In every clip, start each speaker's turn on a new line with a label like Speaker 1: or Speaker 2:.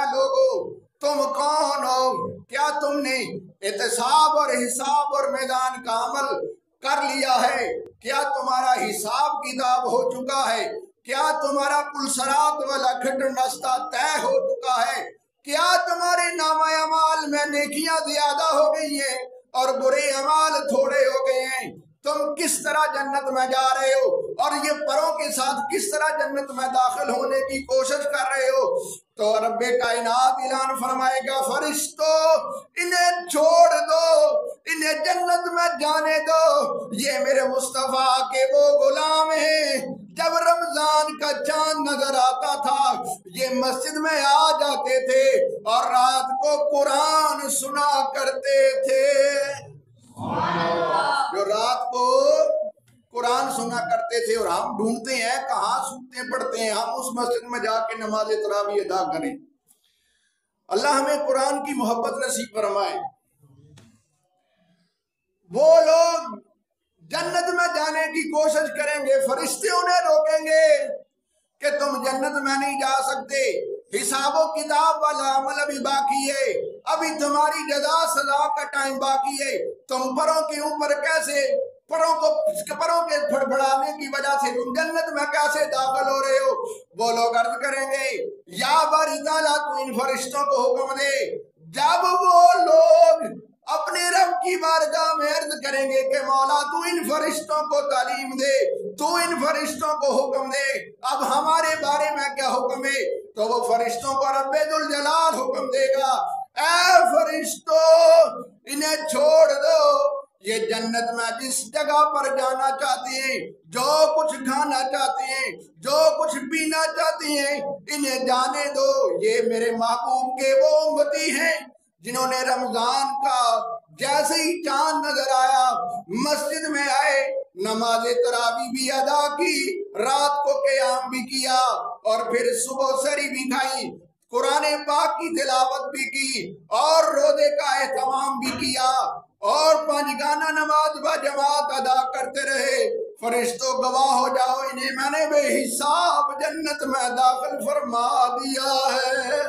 Speaker 1: लोगो तुम कौन हो? क्या तुमने एहतसाब और हिसाब और मैदान का अमल कर लिया है? क्या तुम्हारा हिसाब किताब हो चुका है? क्या तुम्हारा पुलसरात वाला खटन रास्ता तय हो चुका है? क्या तुम्हारे नामा अमाल में नेकियां ज्यादा हो गई हैं और बुरे अमाल थोड़े हो गए हैं? तुम किस तरह जन्नत में जा रहे हो और ये परों के साथ किस तरह जन्नत में दाखिल होने की कोशिश कर रहे हो? तो रब्बे कायनात ऐलान फरमाएगा, फरिश्तों इन्हें छोड़ दो, इन्हें जन्नत में जाने दो। ये मेरे मुस्तफा के वो गुलाम हैं। जब रमजान का चांद नजर आता था ये मस्जिद में आ जाते थे और रात को कुरान सुना करते थे। जो रात को कुरान सुना करते थे। और हम ढूंढते हैं कहाँ सुनते पढ़ते हैं, हम उस मस्जिद में जाके नमाज तरावी अदा करें। अल्लाह हमें कुरान की मोहब्बत नसीब फरमाए। वो लोग जन्नत में जाने की कोशिश करेंगे, फरिश्ते उन्हें रोकेंगे कि तुम जन्नत में नहीं जा सकते, हिसाबो किताब वाला अमल अभी बाकी है, अभी तुम्हारी जजा सजा का टाइम बाकी है। तुम परों के ऊपर कैसे परों के फड़फड़ाने की वजह से तुम जन्नत में कैसे दाखिल हो रहे हो? वो लोग अर्ज करेंगे, या बारी ताला तू इन फरिश्तों को हुक्म दे। जब वो लोग अपने रब की बारगाह में अर्ज करेंगे कि मौला तू इन फरिश्तों को तालीम दे, तू इन फरिश्तों को हुक्म दे, अब हमारे बारे में क्या हुक्म है? तो वो फरिश्तों को रब्बे दुल जलाल हुक्म देगा, ऐ फरिश्तों इन्हें छोड़ दो। ये जन्नत में जिस जगह पर जाना चाहते हैं, जो कुछ खाना चाहते हैं, जो कुछ पीना चाहते हैं, इन्हें जाने दो। ये मेरे महबूब के वो उम्मती हैं जिन्होंने रमजान का जैसे ही चांद नजर आया मस्जिद में आए, नमाज तरावी भी अदा की, रात को क़याम भी किया और फिर सुबह सरी भी खाई, कुरान पाक की तिलावत भी की और रोजे का एहतमाम भी किया और पंजगाना नमाज बजमात अदा करते रहे। फरिश्तों गवाह हो जाओ, इन्हें मैंने बेहिसाब जन्नत में दाखिल फरमा दिया है।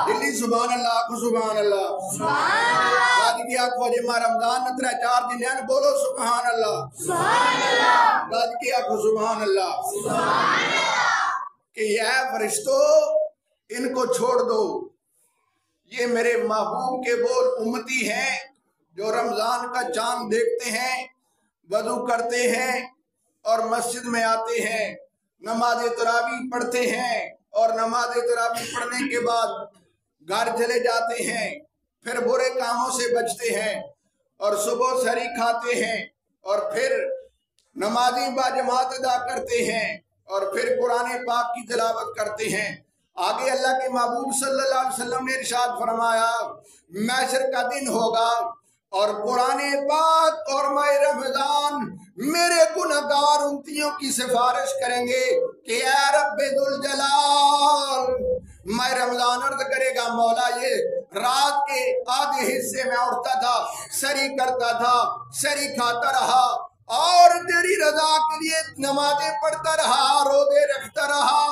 Speaker 1: दिल्ली सुभान अल्लाह को सुभान अल्लाह। आज की आंखों जे मां रमजान नतरा 4 दिन है, बोलो सुभान अल्लाह। आज की आंखों सुभान अल्लाह। कि यह फरिश्तों इनको छोड़ दो, ये मेरे महबूब के वो उम्मती हैं जो रमजान का चांद देखते हैं, वजू करते हैं और मस्जिद में आते हैं, नमाज तरावी पढ़ते हैं और नमाज तरावी पढ़ने के बाद घर चले जाते हैं, फिर बुरे कामों से बचते हैं और सुबह सरी खाते हैं और फिर नमाजी बाजमात अदा करते हैं और फिर कुरान पाक की तिलावत करते हैं। आगे अल्लाह के महबूब सल्लल्लाहु अलैहि वसल्लम ने इरशाद फरमाया, महशर का दिन होगा और कुरान पाक और माह रमजान मेरे गुनहगार उम्मतियों की सिफारिश करेंगे कि ऐ रब्बे दुल जलाल। माह रमजान अर्ज करेगा, मौला ये रात के आधे हिस्से में उठता था, सरी करता था, सरी खाता रहा और तेरी रजा के लिए नमाजें पढ़ता रहा, रोजे रखता रहा।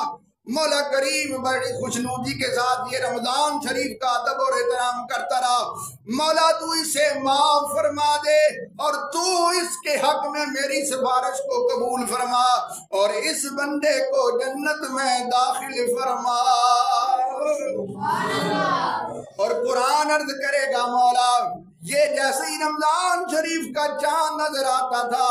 Speaker 1: मौला करीम बड़ी खुशनुदी के साथ ये रमजान शरीफ का अदब और एहतराम करता रहा। मौला तू इसे माफ फरमा दे और तू इसके हक में मेरी सिफारिश को कबूल फरमा और इस बंदे को जन्नत में दाखिल फरमा। और कुरान अर्ज करेगा, मौला ये जैसे ही रमजान शरीफ का चांद नजर आता था,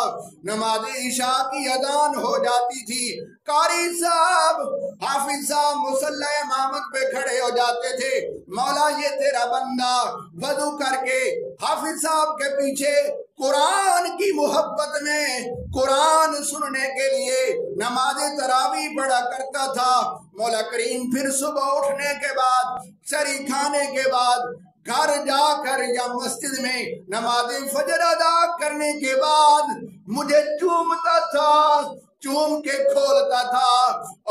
Speaker 1: नमाज इशा की अजान हो जाती थी, कारी साहब हाफिज साहब मुसल्ला इमामत पे खड़े हो जाते थे। मौला ये तेरा बंदा वजू करके हाफिज साहब के पीछे कुरान की मोहब्बत में कुरान सुनने के लिए नमाज तरावी पढ़ा करता था। मौला करीम फिर सुबह उठने के बाद, सरी खाने के बाद, घर जाकर या मस्जिद में नमाज फजर अदा करने के बाद मुझे चूमता था چوم کے کھولتا تھا،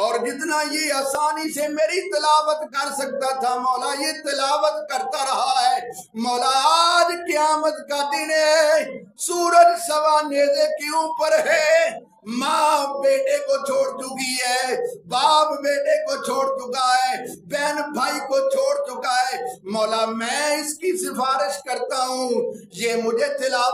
Speaker 1: اور جتنا یہ آسانی سے میری تلاوت کر سکتا تھا مولا یہ تلاوت کرتا رہا ہے۔ مولا آج قیامت کا دن ہے، سورج سوا نیزے کے اوپر ہے، ماں بیٹے کو چھوڑ چکی ہے، باپ بیٹے کو چھوڑ چکا ہے، بہن بھائی کو چھوڑ چکا ہے۔ مولا میں اس کی سفارش کرتا ہوں، یہ مجھے تلاوت